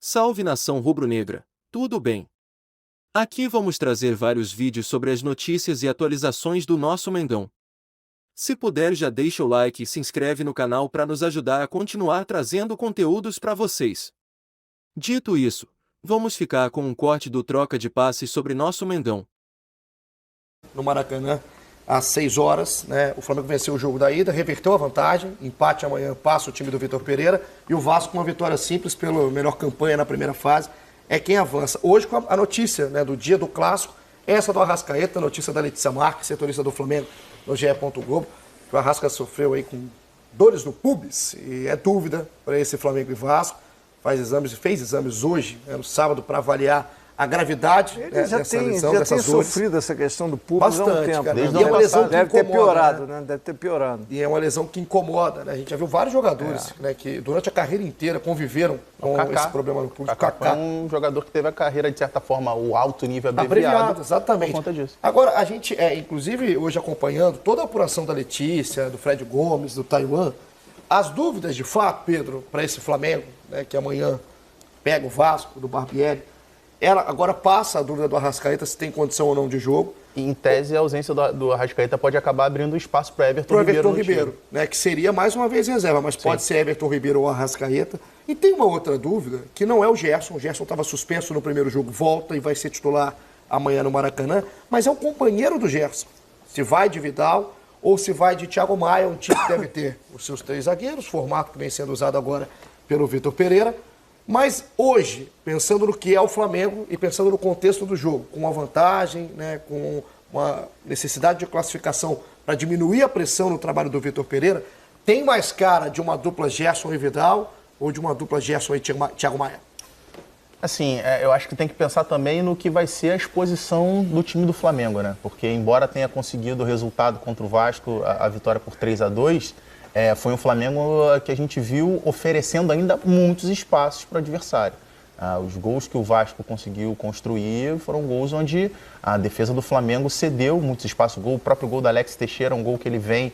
Salve nação rubro-negra, tudo bem? Aqui vamos trazer vários vídeos sobre as notícias e atualizações do nosso Mengão. Se puder já deixa o like e se inscreve no canal para nos ajudar a continuar trazendo conteúdos para vocês. Dito isso, vamos ficar com um corte do troca de passes sobre nosso Mengão. No Maracanã, às 6 horas, né? O Flamengo venceu o jogo da ida, reverteu a vantagem, empate amanhã, passa o time do Vitor Pereira, e o Vasco com uma vitória simples pela melhor campanha na primeira fase, é quem avança. Hoje, com a notícia, né, do dia do clássico, essa do Arrascaeta, notícia da Letícia Marques, setorista do Flamengo no GE. Globo, que o Arrasca sofreu aí com dores no pubis, e é dúvida para esse Flamengo e Vasco. Fez exames hoje, né, no sábado, para avaliar a gravidade dessa lesão, já dessas tem dores. sofrido essa questão do público há um tempo. Cara. Desde E é uma lesão que deve ter incomoda, piorado, né? Deve ter piorado. E é uma lesão que incomoda, né? A gente já viu vários jogadores, né, que durante a carreira inteira conviveram com esse problema no público. Kaká foi um jogador que teve a carreira, de certa forma, o alto nível abreviado exatamente. Por conta disso. Agora, a gente, inclusive, hoje acompanhando toda a apuração da Letícia, do Fred Gomes, do Taiwan, as dúvidas, de fato, Pedro, para esse Flamengo, né, que amanhã pega o Vasco, do Barbieri, ela agora passa a dúvida do Arrascaeta se tem condição ou não de jogo. E, em tese, a ausência do Arrascaeta pode acabar abrindo espaço para Everton Ribeiro, né, que seria mais uma vez reserva, mas pode ser Everton Ribeiro ou Arrascaeta. E tem uma outra dúvida, que não é o Gerson. O Gerson estava suspenso no primeiro jogo, volta e vai ser titular amanhã no Maracanã, mas é o companheiro do Gerson. Se vai de Vidal ou se vai de Thiago Maia, um time que deve ter os seus 3 zagueiros, formato que vem sendo usado agora pelo Vitor Pereira. Mas hoje, pensando no que é o Flamengo e pensando no contexto do jogo, com uma vantagem, né, com uma necessidade de classificação para diminuir a pressão no trabalho do Vitor Pereira, tem mais cara de uma dupla Gerson e Vidal ou de uma dupla Gerson e Thiago Maia? Assim, eu acho que tem que pensar também no que vai ser a exposição do time do Flamengo, né? Porque, embora tenha conseguido o resultado contra o Vasco, a vitória por 3-2, foi um Flamengo que a gente viu oferecendo ainda muitos espaços para o adversário. Os gols que o Vasco conseguiu construir foram gols onde a defesa do Flamengo cedeu muitos espaços. O próprio gol da Alex Teixeira, um gol que ele vem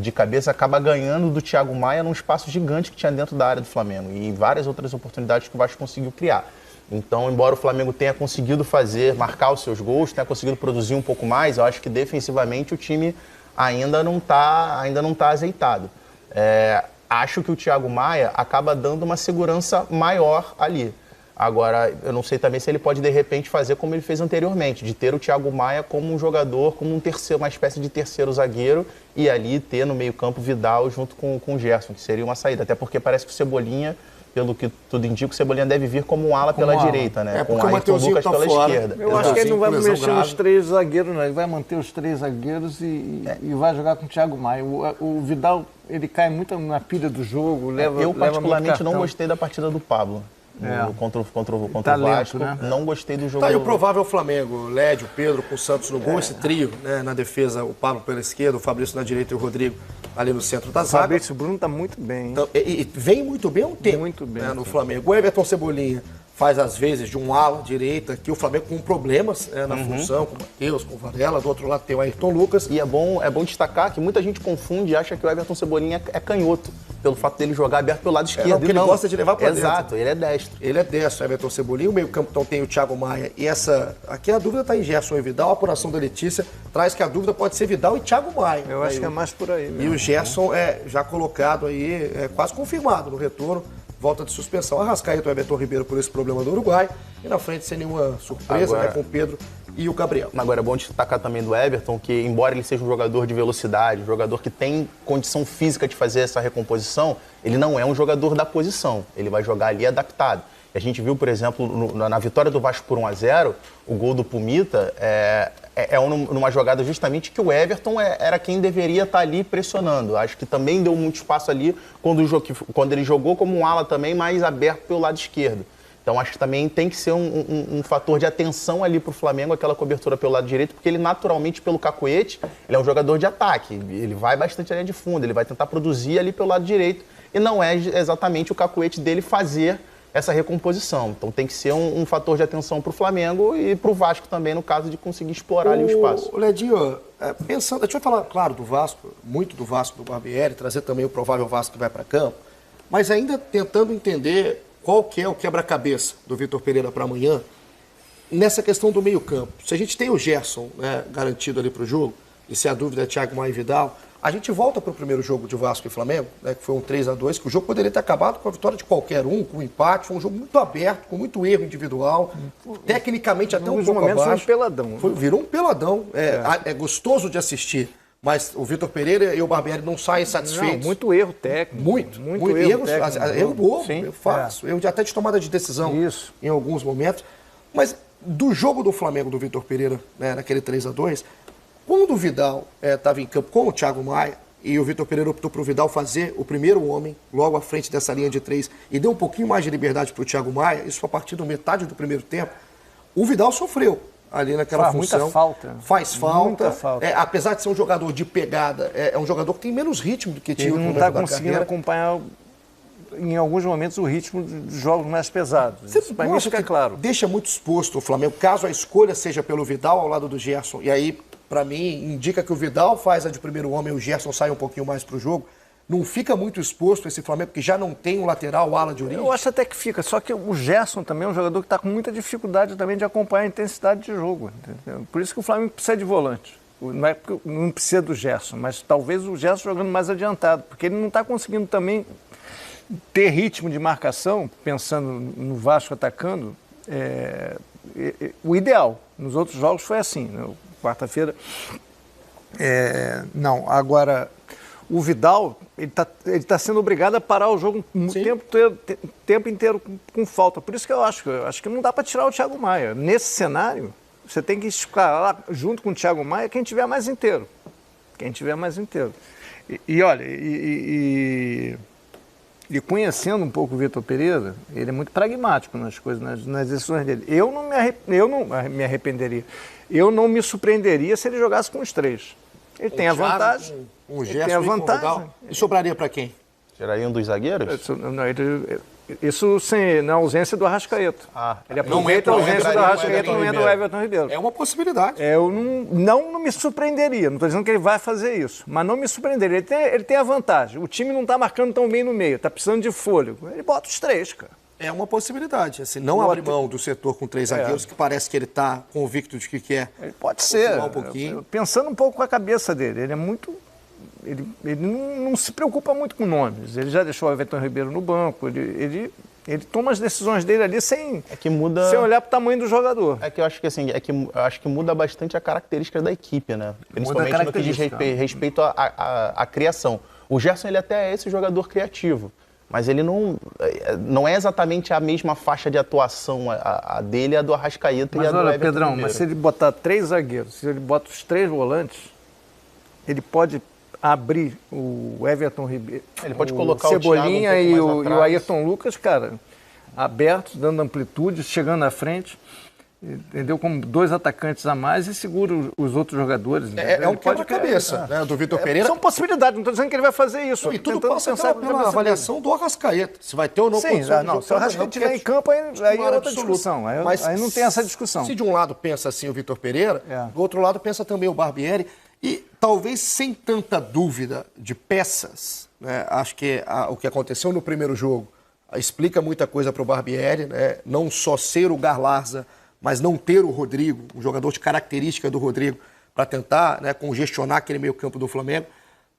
de cabeça, acaba ganhando do Thiago Maia num espaço gigante que tinha dentro da área do Flamengo. E várias outras oportunidades que o Vasco conseguiu criar. Então, embora o Flamengo tenha conseguido marcar os seus gols, tenha conseguido produzir um pouco mais, eu acho que defensivamente o time ainda não tá azeitado. Acho que o Thiago Maia acaba dando uma segurança maior ali. Agora, eu não sei também se ele pode, de repente, fazer como ele fez anteriormente, de ter o Thiago Maia como um jogador, como uma espécie de terceiro zagueiro, e ali ter no meio-campo Vidal junto com o Gerson, que seria uma saída. Até porque parece que o Cebolinha, pelo que tudo indica, o Cebolinha deve vir como um ala pela direita, né? Com o Ayrton Lucas pela esquerda. Eu acho que ele não vai mexer nos 3 zagueiros, não. Ele vai manter os 3 zagueiros e vai jogar com o Thiago Maia. O Vidal, ele cai muito na pilha do jogo, Eu particularmente não gostei da partida do Pablo. Contra o Vasco, né? Não gostei do jogo. Tá aí o provável Flamengo, Lédio, Pedro com o Santos no gol, esse trio, né, na defesa, o Pablo pela esquerda, o Fabrício na direita e o Rodrigo ali no centro da zaga. O Fabrício Bruno tá muito bem, hein? Então, e vem muito bem há um tempo, muito bem, né, no Flamengo. O Everton Cebolinha faz, às vezes, de um ala direita, que o Flamengo com problemas na função, com o Matheus, com o Varela, do outro lado tem o Ayrton Lucas. E é bom destacar que muita gente confunde e acha que o Everton Cebolinha é canhoto, pelo fato dele jogar aberto pelo lado esquerdo. Porque ele gosta de levar para dentro. Exato, ele é destro. Ele é destro, Everton Cebolinha. O meio-campo então tem o Thiago Maia. E aqui a dúvida está em Gerson e Vidal. A apuração da Letícia traz que a dúvida pode ser Vidal e Thiago Maia. Eu acho que é mais por aí mesmo. E o Gerson já colocado aí, quase confirmado no retorno. Volta de suspensão. Arrascaeta o Everton Ribeiro por esse problema do Uruguai. E na frente, sem nenhuma surpresa, agora, com o Pedro e o Gabriel. Agora é bom destacar também do Everton, que embora ele seja um jogador de velocidade, um jogador que tem condição física de fazer essa recomposição, ele não é um jogador da posição. Ele vai jogar ali adaptado. A gente viu, por exemplo, na vitória do Vasco por 1-0, o gol do Pumita numa jogada justamente que o Everton era quem deveria estar ali pressionando. Acho que também deu muito espaço ali quando ele jogou como um ala também mais aberto pelo lado esquerdo. Então acho que também tem que ser um fator de atenção ali para o Flamengo, aquela cobertura pelo lado direito, porque ele naturalmente, pelo cacoete, ele é um jogador de ataque. Ele vai bastante ali de fundo, ele vai tentar produzir ali pelo lado direito e não é exatamente o cacoete dele fazer essa recomposição. Então tem que ser um fator de atenção para o Flamengo e para o Vasco também, no caso de conseguir explorar ali o espaço. Ledinho, pensando, a gente vai falar, claro, do Vasco, muito do Vasco do Barbieri, trazer também o provável Vasco que vai para campo, mas ainda tentando entender qual que é o quebra-cabeça do Vitor Pereira para amanhã nessa questão do meio-campo. Se a gente tem o Gerson, né, garantido ali para o jogo, e se a dúvida é Thiago Maia e Vidal, a gente volta para o primeiro jogo de Vasco e Flamengo, né, que foi um 3-2, que o jogo poderia ter acabado com a vitória de qualquer um, com um empate. Foi um jogo muito aberto, com muito erro individual, tecnicamente até um pouco abaixo. Foi um peladão. Virou um peladão. É gostoso de assistir. Mas o Vitor Pereira e o Barbieri não saem satisfeitos. Não, muito erro técnico. Muito erro bobo, eu faço. Erro até de tomada de decisão em alguns momentos. Mas do jogo do Flamengo, do Vitor Pereira, né, naquele 3-2, quando o Vidal estava em campo com o Thiago Maia, e o Vitor Pereira optou para o Vidal fazer o primeiro homem, logo à frente dessa linha de 3, e deu um pouquinho mais de liberdade para o Thiago Maia, isso foi a partir da metade do primeiro tempo, o Vidal sofreu ali naquela função. Muita falta. Faz falta. Muita falta. Apesar de ser um jogador de pegada, é um jogador que tem menos ritmo do que tinha no momento da carreira. Ele não está conseguindo acompanhar, em alguns momentos, o ritmo dos jogos mais pesados. Para mim, fica claro. Deixa muito exposto o Flamengo, caso a escolha seja pelo Vidal ao lado do Gerson, e aí, para mim, indica que o Vidal faz a de primeiro homem e o Gerson sai um pouquinho mais para o jogo. Não fica muito exposto esse Flamengo, que já não tem um lateral, ala de origem? Eu acho até que fica, só que o Gerson também é um jogador que está com muita dificuldade também de acompanhar a intensidade de jogo. Entendeu? Por isso que o Flamengo precisa de volante. Não é porque não precisa do Gerson, mas talvez o Gerson jogando mais adiantado, porque ele não está conseguindo também ter ritmo de marcação, pensando no Vasco atacando, o ideal. Nos outros jogos foi assim, né? Quarta-feira. Não, agora o Vidal, ele tá sendo obrigado a parar o jogo o tempo inteiro com falta. Por isso que eu acho que não dá para tirar o Thiago Maia. Nesse cenário, você tem que ficar lá junto com o Thiago Maia quem tiver mais inteiro. E olha, e conhecendo um pouco o Vitor Pereira, ele é muito pragmático nas coisas, nas decisões dele. Eu não me arrependeria. Eu não me surpreenderia se ele jogasse com os três. Ele tem a vantagem. Um gesto tem a vantagem. E sobraria para quem? Tiraria um dos zagueiros? Isso na ausência do Arrascaeta. Ele aproveita a ausência do Arrascaeta e não entra o Everton Ribeiro. É uma possibilidade. Eu não me surpreenderia. Não estou dizendo que ele vai fazer isso, mas não me surpreenderia. Ele tem a vantagem. O time não está marcando tão bem no meio, está precisando de fôlego. Ele bota os três, cara. É uma possibilidade. Assim, não abre mão do setor com 3 zagueiros, que parece que ele está convicto de que quer. Ele pode ser. Um pouquinho. Pensando um pouco com a cabeça dele. Ele é muito. Ele não se preocupa muito com nomes. Ele já deixou o Everton Ribeiro no banco. Ele toma as decisões dele ali sem olhar para o tamanho do jogador. Eu acho que muda bastante a característica da equipe, né? Principalmente no que diz respeito à criação. O Gerson ele até é esse jogador criativo, mas ele não é exatamente a mesma faixa de atuação a dele, a do Arrascaeta e a do Everton Pedrão, Ribeiro. Mas se ele botar 3 zagueiros, se ele bota os 3 volantes, ele pode abrir o Everton Ribeiro, ele pode colocar Cebolinha o e o Ayrton Lucas, cara, abertos, dando amplitude, chegando à frente, entendeu? Como 2 atacantes a mais e segura os outros jogadores. É um quebra-cabeça, né, do Vitor Pereira. São possibilidades, não estou dizendo que ele vai fazer isso. E tudo passa pela avaliação do Arrascaeta, se vai ter ou não condição de jogo. Se o Arrascaeta estiver em campo, aí é outra discussão. Aí não tem essa discussão. Se de um lado pensa assim o Vitor Pereira, do outro lado pensa também o Barbieri, e talvez sem tanta dúvida de peças, né, acho que o que aconteceu no primeiro jogo explica muita coisa para o Barbieri, né, não só ser o Garlarza, mas não ter o Rodrigo, um jogador de característica do Rodrigo, para tentar, né, congestionar aquele meio campo do Flamengo.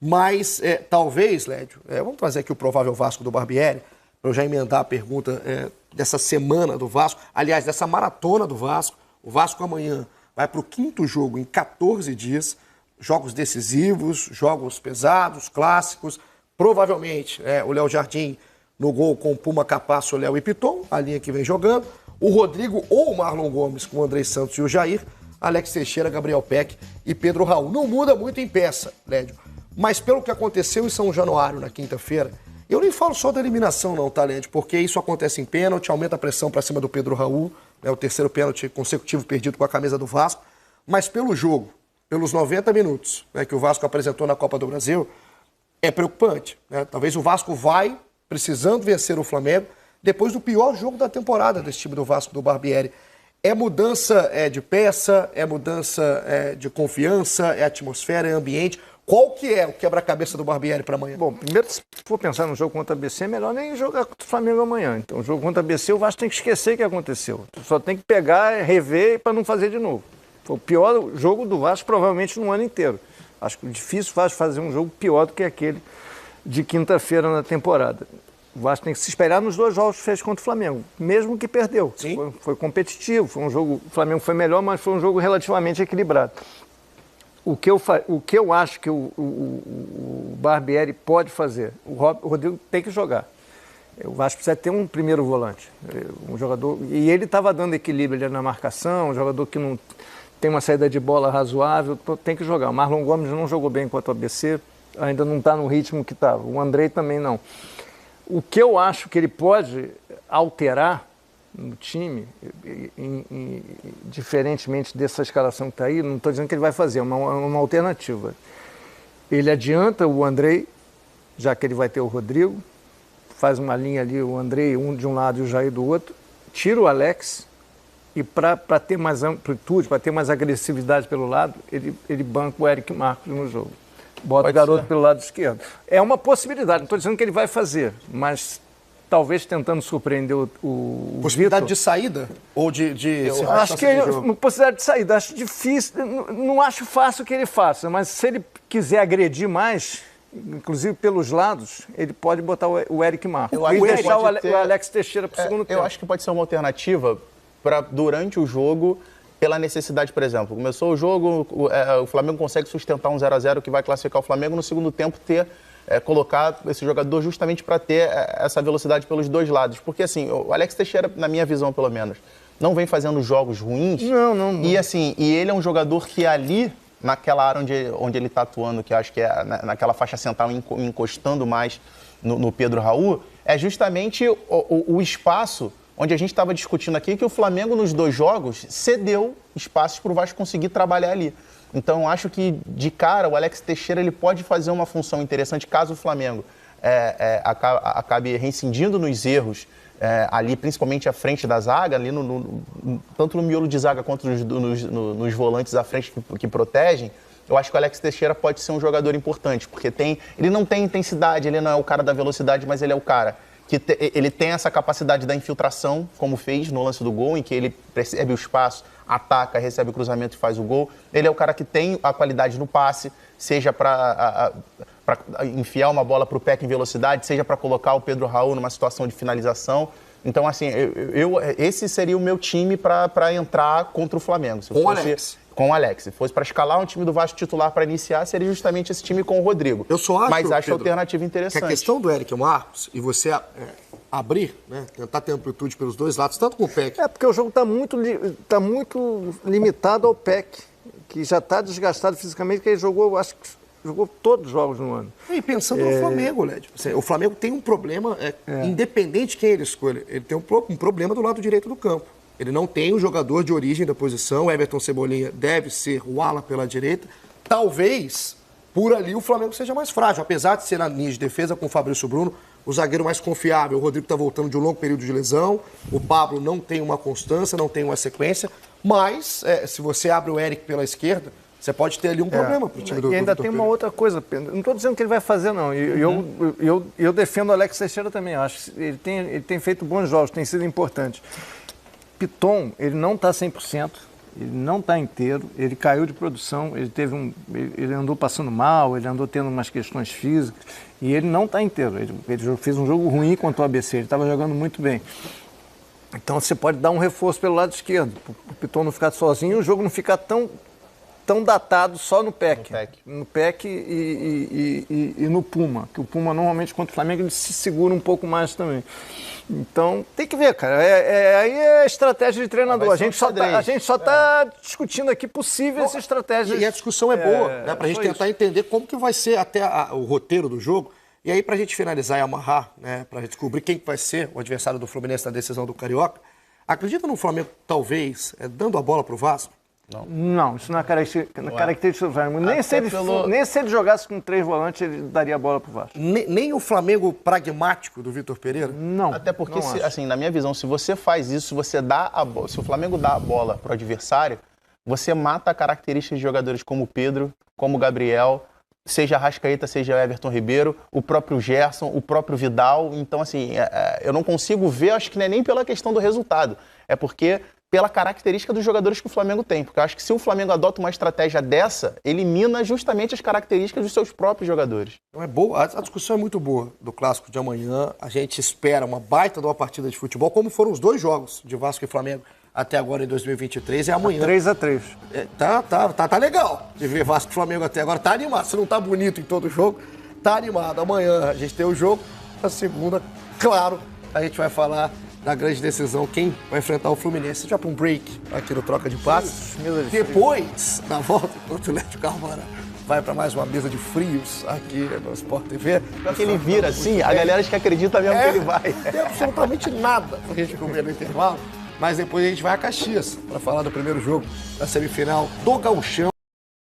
Mas talvez, Lédio, vamos trazer aqui o provável Vasco do Barbieri, para eu já emendar a pergunta dessa semana do Vasco, aliás, dessa maratona do Vasco. O Vasco amanhã vai para o 5º jogo em 14 dias, jogos decisivos, jogos pesados, clássicos. Provavelmente o Léo Jardim no gol com o Puma Capasso, o Léo e Piton, a linha que vem jogando. O Rodrigo ou o Marlon Gomes com o Andrei Santos e o Jair, Alex Teixeira, Gabriel Peck e Pedro Raul. Não muda muito em peça, Lédio. Mas pelo que aconteceu em São Januário na quinta-feira, eu nem falo só da eliminação não, tá, Lédio? Porque isso acontece em pênalti, aumenta a pressão para cima do Pedro Raul, o 3º pênalti consecutivo perdido com a camisa do Vasco. Mas pelo jogo, pelos 90 minutos que o Vasco apresentou na Copa do Brasil, é preocupante. Né? Talvez o Vasco vai precisando vencer o Flamengo depois do pior jogo da temporada desse time do Vasco, do Barbieri. É mudança de peça, é mudança de confiança, é atmosfera, é ambiente. Qual que é o quebra-cabeça do Barbieri para amanhã? Bom, primeiro, se for pensar no jogo contra a BC, é melhor nem jogar contra o Flamengo amanhã. Então, o jogo contra a BC, o Vasco tem que esquecer o que aconteceu. Só tem que pegar, rever para não fazer de novo. Foi o pior jogo do Vasco, provavelmente, no ano inteiro. Acho que difícil o Vasco fazer um jogo pior do que aquele de quinta-feira na temporada. O Vasco tem que se espelhar nos 2 jogos que fez contra o Flamengo, mesmo que perdeu. Foi competitivo, foi um jogo, o Flamengo foi melhor, mas foi um jogo relativamente equilibrado. O que eu acho que o Barbieri pode fazer, o Rodrigo tem que jogar. O Vasco precisa ter um primeiro volante, um jogador, e ele estava dando equilíbrio ali na marcação, um jogador que não tem uma saída de bola razoável, tem que jogar. O Marlon Gomes não jogou bem contra o ABC, ainda não está no ritmo que estava. O Andrei também não. O que eu acho que ele pode alterar no time, diferentemente dessa escalação que está aí, não estou dizendo que ele vai fazer, é uma alternativa. Ele adianta o Andrei, já que ele vai ter o Rodrigo, faz uma linha ali, o Andrei, um de um lado e o Jair do outro, tira o Alex e para ter mais amplitude, para ter mais agressividade pelo lado, ele banca o Eric Marcos no jogo. Bota o garoto pelo lado esquerdo. É uma possibilidade, não estou dizendo que ele vai fazer, mas talvez tentando surpreender o possibilidade Vitor. De saída? Ou eu acho que é uma possibilidade de saída. Acho difícil, não acho fácil que ele faça, mas se ele quiser agredir mais, inclusive pelos lados, ele pode botar o Eric Marcos. E deixar o Alex Teixeira para o segundo tempo. Eu acho que pode ser uma alternativa para durante o jogo, pela necessidade, por exemplo. Começou o jogo, o Flamengo consegue sustentar um 0-0 que vai classificar o Flamengo no segundo tempo, colocar esse jogador justamente para ter essa velocidade pelos 2 lados. Porque, assim, o Alex Teixeira, na minha visão, pelo menos, não vem fazendo jogos ruins. Não. E, assim, ele é um jogador que ali, naquela área onde ele está atuando, que acho que é naquela faixa central, encostando mais no Pedro Raul, é justamente o espaço onde a gente estava discutindo aqui que o Flamengo, nos 2 jogos, cedeu espaços para o Vasco conseguir trabalhar ali. Então, acho que, de cara, o Alex Teixeira ele pode fazer uma função interessante caso o Flamengo acabe reincidindo nos erros ali, principalmente à frente da zaga, ali tanto no miolo de zaga quanto nos volantes à frente que protegem. Eu acho que o Alex Teixeira pode ser um jogador importante, porque ele não tem intensidade, ele não é o cara da velocidade, mas ele é o cara que ele tem essa capacidade da infiltração, como fez no lance do gol, em que ele percebe o espaço, ataca, recebe o cruzamento e faz o gol. Ele é o cara que tem a qualidade no passe, seja para enfiar uma bola para o Peck em velocidade, seja para colocar o Pedro Raul numa situação de finalização. Então, assim, esse seria o meu time para entrar contra o Flamengo. Com o Alex. Com o Alex. Se fosse para escalar um time do Vasco titular para iniciar, seria justamente esse time com o Rodrigo. Eu só acho, mas acho Pedro, a alternativa interessante. Que a questão do Eric Marcos e você abrir, né, tentar ter amplitude pelos 2 lados, tanto com o Peck. Porque o jogo está muito limitado ao Peck, que já está desgastado fisicamente, que ele jogou, acho que jogou todos os jogos no ano. E pensando no Flamengo, Led. O Flamengo tem um problema, independente de quem ele escolha, ele tem um problema do lado direito do campo. Ele não tem o jogador de origem da posição. O Everton Cebolinha deve ser o ala pela direita. Talvez, por ali, o Flamengo seja mais frágil. Apesar de ser na linha de defesa com o Fabrício Bruno, o zagueiro mais confiável. O Rodrigo está voltando de um longo período de lesão. O Pablo não tem uma constância, não tem uma sequência. Mas, se você abre o Eric pela esquerda, você pode ter ali um problema para o time do E ainda Vitor tem uma Pereira. outra coisa, Pedro. Não estou dizendo que ele vai fazer, não. Eu defendo o Alex Teixeira também. Eu acho que ele tem feito bons jogos, tem sido importante. Piton, ele não está 100%, ele não está inteiro, ele caiu de produção, ele andou passando mal, ele andou tendo umas questões físicas e ele não está inteiro. Ele fez um jogo ruim contra o ABC, ele estava jogando muito bem. Então você pode dar um reforço pelo lado esquerdo, para o Piton não ficar sozinho e o jogo não ficar tão datado só no PEC. No PEC e no Puma, que o Puma normalmente contra o Flamengo ele se segura um pouco mais também. Então, tem que ver, cara. Aí é estratégia de treinador. A gente só está discutindo aqui possíveis estratégias. E a discussão é boa, né? Para a gente tentar entender como que vai ser até o roteiro do jogo. E aí, para a gente finalizar e amarrar, né? Para descobrir quem que vai ser o adversário do Fluminense na decisão do Carioca, acredita no Flamengo, talvez, dando a bola para o Vasco? Não, isso não é característica do Flamengo. Nem se ele jogasse com 3 volantes, ele daria a bola pro Vasco. Nem o Flamengo pragmático do Vitor Pereira? Não. Até porque, assim, na minha visão, se você faz isso, se o Flamengo dá a bola pro adversário, você mata a característica de jogadores como o Pedro, como o Gabriel, seja Arrascaeta, seja Everton Ribeiro, o próprio Gerson, o próprio Vidal. Então, assim, eu não consigo ver, acho que não é nem pela questão do resultado, é porque pela característica dos jogadores que o Flamengo tem. Porque eu acho que se o Flamengo adota uma estratégia dessa, elimina justamente as características dos seus próprios jogadores. Então é boa, a discussão é muito boa do clássico de amanhã. A gente espera uma baita de uma partida de futebol, como foram os 2 jogos de Vasco e Flamengo até agora em 2023, é amanhã. 3-3. Tá legal de ver Vasco e Flamengo até agora. Tá animado. Se não tá bonito em todo jogo, tá animado. Amanhã a gente tem o jogo. Na segunda, claro, a gente vai falar da grande decisão, quem vai enfrentar o Fluminense. Já para um break aqui no Troca de Passes. Depois, na volta, enquanto o Lédio Carvalho vai para mais uma mesa de frios aqui no Sport TV. Só que ele vira assim, a galera que acredita mesmo que ele vai. Não tem absolutamente nada pra gente comer no intervalo. Mas depois a gente vai a Caxias para falar do primeiro jogo da semifinal do Gauchão.